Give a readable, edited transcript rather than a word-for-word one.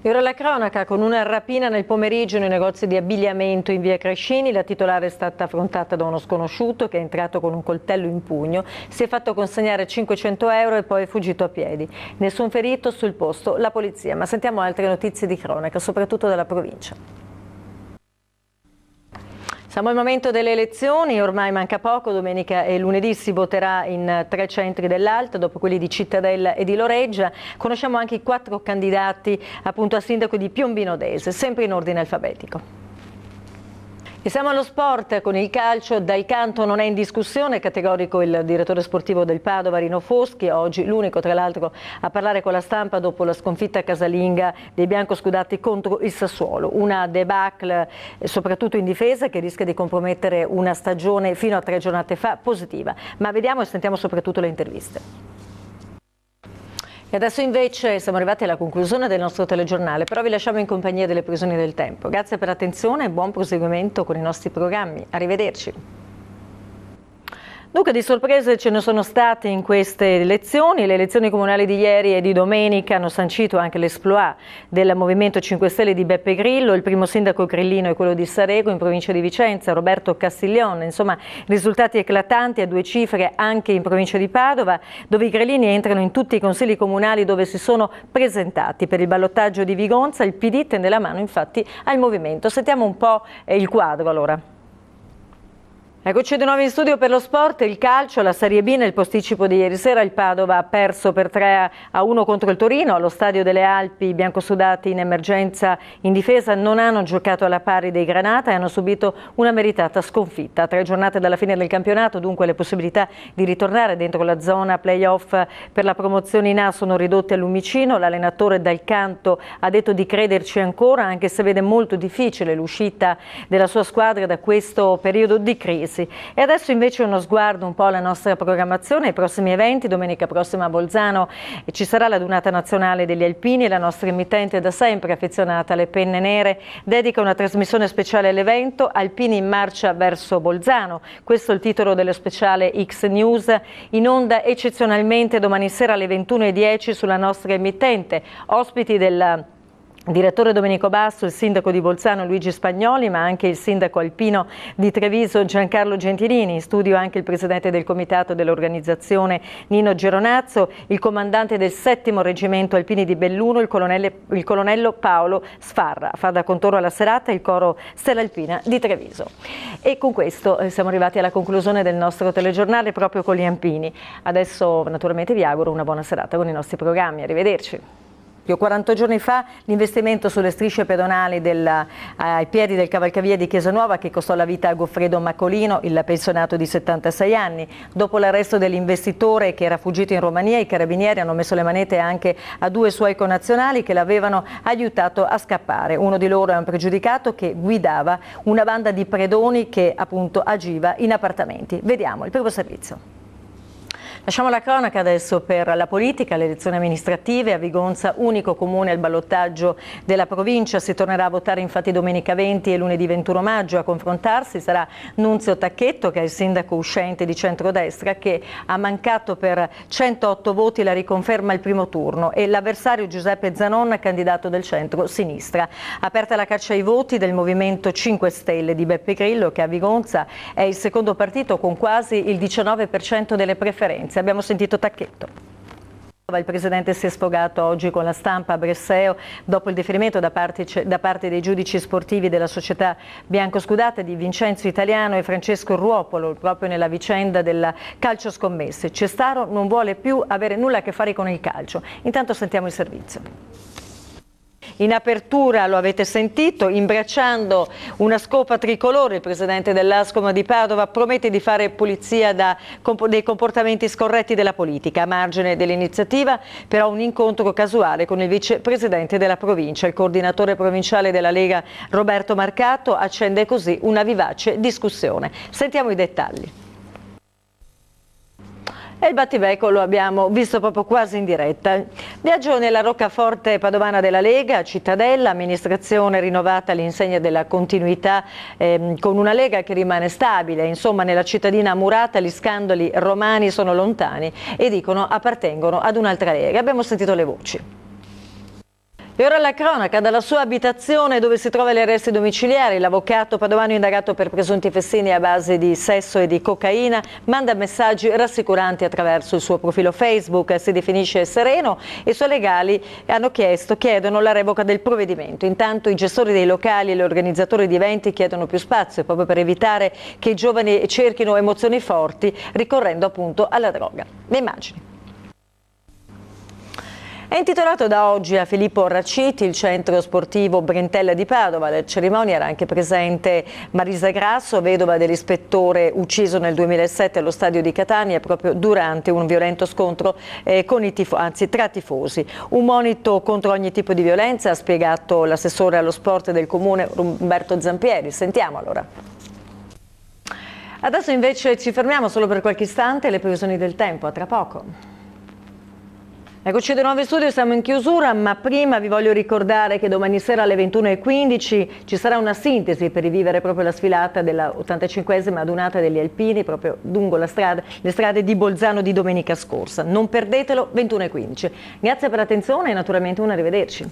E ora la cronaca, con una rapina nel pomeriggio nei negozi di abbigliamento in via Crescini. La titolare è stata affrontata da uno sconosciuto che è entrato con un coltello in pugno, si è fatto consegnare 500 euro e poi è fuggito a piedi. Nessun ferito, sul posto la polizia. Ma sentiamo altre notizie di cronaca, soprattutto dalla provincia. Siamo al momento delle elezioni, ormai manca poco, domenica e lunedì si voterà in 3 centri dell'Alta, dopo quelli di Cittadella e di Loreggia. Conosciamo anche i 4 candidati appunto a sindaco di Piombino Dese, sempre in ordine alfabetico. E siamo allo sport con il calcio. Dal canto non è in discussione, categorico il direttore sportivo del Padova Rino Foschi, oggi l'unico tra l'altro a parlare con la stampa dopo la sconfitta casalinga dei biancoscudati contro il Sassuolo, una debacle soprattutto in difesa che rischia di compromettere una stagione fino a 3 giornate fa positiva. Ma vediamo e sentiamo soprattutto le interviste. E adesso invece siamo arrivati alla conclusione del nostro telegiornale, però vi lasciamo in compagnia delle previsioni del tempo. Grazie per l'attenzione e buon proseguimento con i nostri programmi. Arrivederci. Dunque di sorprese ce ne sono state in queste elezioni. Le elezioni comunali di ieri e di domenica hanno sancito anche l'esploit del Movimento 5 Stelle di Beppe Grillo. Il primo sindaco grillino è quello di Sarego in provincia di Vicenza, Roberto Castiglione. Insomma, risultati eclatanti a 2 cifre anche in provincia di Padova, dove i grillini entrano in tutti i consigli comunali dove si sono presentati. Per il ballottaggio di Vigonza il PD tende la mano infatti al movimento. Sentiamo un po' il quadro allora. Eccoci di nuovo in studio per lo sport, il calcio, la Serie B. Nel posticipo di ieri sera il Padova ha perso per 3-1 contro il Torino allo Stadio delle Alpi. I biancosudati in emergenza in difesa non hanno giocato alla pari dei Granata e hanno subito una meritata sconfitta. A 3 giornate dalla fine del campionato, dunque, le possibilità di ritornare dentro la zona play-off per la promozione in A sono ridotte al lumicino. L'allenatore Dal Canto ha detto di crederci ancora, anche se vede molto difficile l'uscita della sua squadra da questo periodo di crisi. E adesso invece uno sguardo un po' alla nostra programmazione, ai prossimi eventi. Domenica prossima a Bolzano ci sarà la Dunata Nazionale degli Alpini e la nostra emittente da sempre affezionata alle penne nere dedica una trasmissione speciale all'evento Alpini in marcia verso Bolzano. Questo è il titolo dello speciale X News, in onda eccezionalmente domani sera alle 21:10 sulla nostra emittente. Ospiti del direttore Domenico Basso, il sindaco di Bolzano Luigi Spagnoli, ma anche il sindaco alpino di Treviso Giancarlo Gentilini. In studio anche il presidente del comitato dell'organizzazione Nino Geronazzo, il comandante del 7° reggimento alpini di Belluno, il colonnello Paolo Sfarra. Fa da contorno alla serata il coro Stella Alpina di Treviso. E con questo siamo arrivati alla conclusione del nostro telegiornale proprio con gli alpini. Adesso naturalmente vi auguro una buona serata con i nostri programmi. Arrivederci. 40 giorni fa l'investimento sulle strisce pedonali ai piedi del cavalcavia di Chiesanuova che costò la vita a Goffredo Macolino, il pensionato di 76 anni. Dopo l'arresto dell'investitore che era fuggito in Romania, i carabinieri hanno messo le manette anche a 2 suoi connazionali che l'avevano aiutato a scappare. Uno di loro è un pregiudicato che guidava una banda di predoni che appunto agiva in appartamenti. Vediamo il primo servizio. Lasciamo la cronaca adesso per la politica, le elezioni amministrative. A Vigonza, unico comune al ballottaggio della provincia, si tornerà a votare infatti domenica 20 e lunedì 21 maggio. A confrontarsi sarà Nunzio Tacchetto, che è il sindaco uscente di centrodestra, che ha mancato per 108 voti la riconferma al primo turno, e l'avversario Giuseppe Zanon, candidato del centro-sinistra. Aperta la caccia ai voti del Movimento 5 Stelle di Beppe Grillo, che a Vigonza è il secondo partito con quasi il 19% delle preferenze. Abbiamo sentito Tacchetto. Il presidente si è sfogato oggi con la stampa a Bresseo dopo il deferimento da parte dei giudici sportivi della società biancoscudata di Vincenzo Italiano e Francesco Ruopolo proprio nella vicenda del calcio scommesse. Cestaro non vuole più avere nulla a che fare con il calcio. Intanto sentiamo il servizio. In apertura, lo avete sentito, imbracciando una scopa tricolore, il presidente dell'Ascom di Padova promette di fare pulizia dei comportamenti scorretti della politica. A margine dell'iniziativa però un incontro casuale con il vicepresidente della provincia. Il coordinatore provinciale della Lega Roberto Marcato accende così una vivace discussione. Sentiamo i dettagli. E il battibecco lo abbiamo visto proprio quasi in diretta. Viaggio nella roccaforte padovana della Lega, a Cittadella, amministrazione rinnovata all'insegna della continuità con una Lega che rimane stabile. Insomma, nella cittadina murata gli scandali romani sono lontani e dicono appartengono ad un'altra Lega. Abbiamo sentito le voci. E ora la cronaca, dalla sua abitazione dove si trova gli arresti domiciliari, l'avvocato padovano indagato per presunti festini a base di sesso e di cocaina manda messaggi rassicuranti attraverso il suo profilo Facebook, si definisce sereno e i suoi legali chiedono la revoca del provvedimento. Intanto i gestori dei locali e gli organizzatori di eventi chiedono più spazio proprio per evitare che i giovani cerchino emozioni forti ricorrendo appunto alla droga. Le immagini. È intitolato da oggi a Filippo Raciti il centro sportivo Brentella di Padova. Alla cerimonia era anche presente Marisa Grasso, vedova dell'ispettore ucciso nel 2007 allo stadio di Catania proprio durante un violento scontro tra tifosi. Un monito contro ogni tipo di violenza, ha spiegato l'assessore allo sport del comune Umberto Zampieri. Sentiamo allora. Adesso invece ci fermiamo solo per qualche istante, le previsioni del tempo, a tra poco. Eccoci di nuovo in studio, siamo in chiusura, ma prima vi voglio ricordare che domani sera alle 21:15 ci sarà una sintesi per rivivere proprio la sfilata della 85esima adunata degli Alpini proprio lungo le strade di Bolzano di domenica scorsa. Non perdetelo, 21:15. Grazie per l'attenzione e naturalmente un arrivederci.